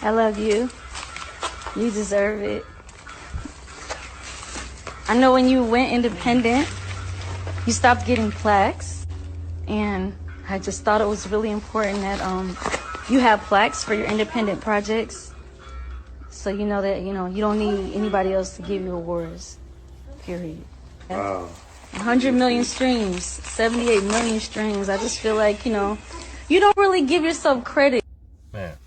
I love you. You deserve it. I know when you went independent, you stopped getting plaques, and I just thought it was really important that you have plaques for your independent projects, so you know that you don't need anybody else to give you awards. Period. Wow. 100 million streams, 78 million streams. I just feel like you don't really give yourself credit. Man.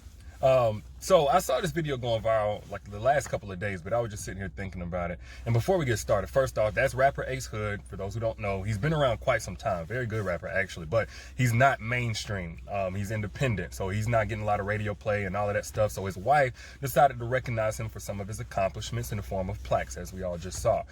So I saw this video going viral like the last couple of days, but I was just sitting here thinking about it. And before we get started, first off, that's rapper Ace Hood. For those who don't know, he's been around quite some time. Very good rapper, actually, but he's not mainstream. He's independent, so he's not getting a lot of radio play and all of that stuff. So his wife decided to recognize him for some of his accomplishments in the form of plaques, as we all just saw.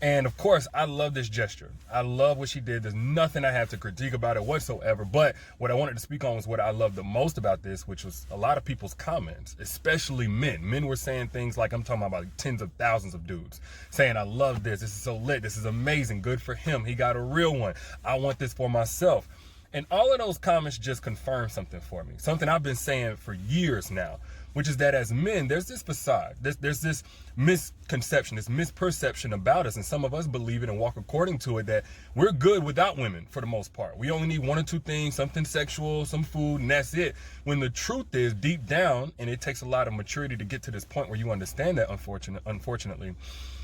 And of course, I love this gesture. I love what she did. There's nothing I have to critique about it whatsoever. But what I wanted to speak on was what I love the most about this, which was a lot of people's comments, especially men. Men were saying things like, I'm talking about like tens of thousands of dudes saying, I love this. This is so lit. This is amazing. Good for him. He got a real one. I want this for myself. And all of those comments just confirm something for me, something I've been saying for years now, which is that as men, there's this facade, there's this misconception, this misperception about us, and some of us believe it and walk according to it, that we're good without women for the most part. We only need one or two things, something sexual, some food, and that's it. When the truth is, deep down, and it takes a lot of maturity to get to this point where you understand that, unfortunately,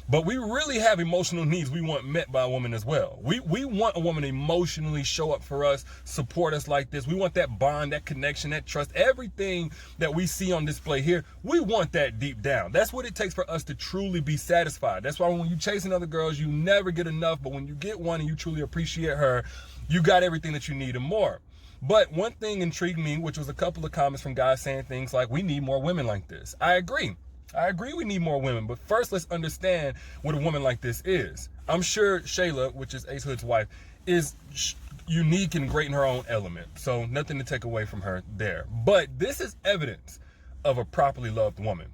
but we really have emotional needs we want met by a woman as well. We want a woman to emotionally show up for us, support us like this. We want that bond, that connection, that trust, everything that we see on display here. We want that deep down. That's what it takes for us to truly be satisfied. That's why when you chasing other girls, you never get enough. But when you get one and you truly appreciate her, you got everything that you need and more. But one thing intrigued me, which was a couple of comments from guys saying things like, we need more women like this. I agree we need more women, but first let's understand what a woman like this is. I'm sure Shelah, which is Ace Hood's wife, is unique and great in her own element, so nothing to take away from her there. But this is evidence of a properly loved woman.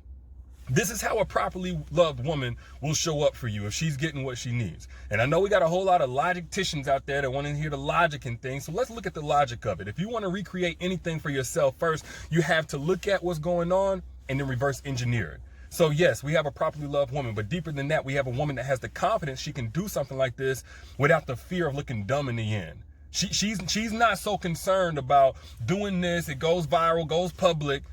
This is how a properly loved woman will show up for you if she's getting what she needs. And I know we got a whole lot of logicians out there that want to hear the logic and things, so let's look at the logic of it. If you want to recreate anything for yourself, first you have to look at what's going on and then reverse engineer it. So yes, we have a properly loved woman, but deeper than that, we have a woman that has the confidence she can do something like this without the fear of looking dumb in the end. She's not so concerned about doing this, it goes viral, goes public,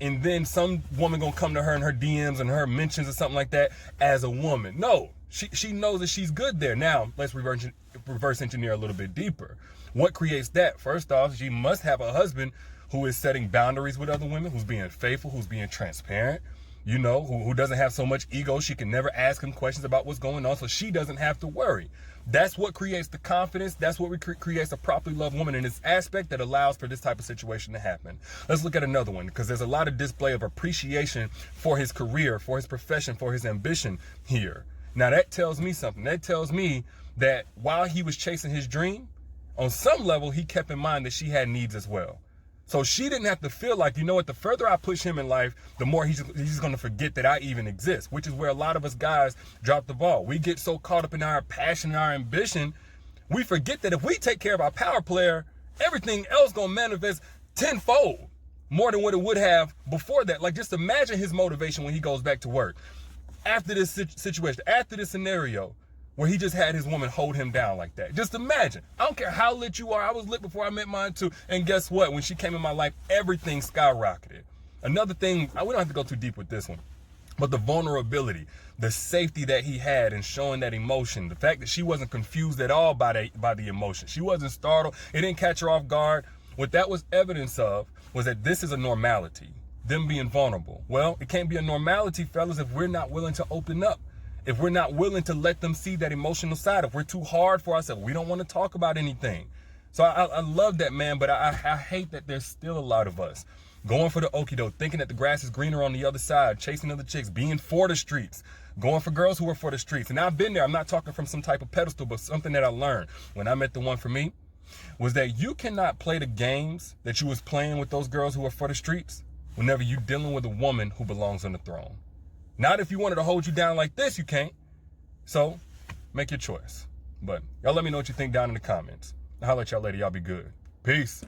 and then some woman gonna come to her in her DMs and her mentions or something like that as a woman. No, she knows that she's good there. Now, let's reverse engineer a little bit deeper. What creates that? First off, she must have a husband who is setting boundaries with other women, who's being faithful, who's being transparent, who doesn't have so much ego she can never ask him questions about what's going on, so she doesn't have to worry. That's what creates the confidence. That's what creates a properly loved woman in this aspect that allows for this type of situation to happen. Let's look at another one, because there's a lot of display of appreciation for his career, for his profession, for his ambition here. Now that tells me something. That tells me that while he was chasing his dream, on some level he kept in mind that she had needs as well. So she didn't have to feel like, you know what, the further I push him in life, the more he's going to forget that I even exist, which is where a lot of us guys drop the ball. We get so caught up in our passion and our ambition, we forget that if we take care of our power player, everything else going to manifest tenfold more than what it would have before that. Like, just imagine his motivation when he goes back to work after this situation, after this scenario, where he just had his woman hold him down like that. Just imagine. I don't care how lit you are. I was lit before I met mine too. And guess what? When she came in my life, everything skyrocketed. Another thing, we don't have to go too deep with this one, but the vulnerability, the safety that he had in showing that emotion, the fact that she wasn't confused at all by the emotion. She wasn't startled. It didn't catch her off guard. What that was evidence of was that this is a normality, them being vulnerable. Well, it can't be a normality, fellas, if we're not willing to open up. If we're not willing to let them see that emotional side, if we're too hard for ourselves, we don't want to talk about anything. So I love that, man, but I hate that there's still a lot of us going for the okie doke, thinking that the grass is greener on the other side, chasing other chicks, being for the streets, going for girls who are for the streets. And I've been there. I'm not talking from some type of pedestal, but something that I learned when I met the one for me was that you cannot play the games that you was playing with those girls who are for the streets whenever you're dealing with a woman who belongs on the throne. Not if you wanted to hold you down like this, you can't. So make your choice. But y'all let me know what you think down in the comments. I'll holler at y'all later. Y'all be good. Peace.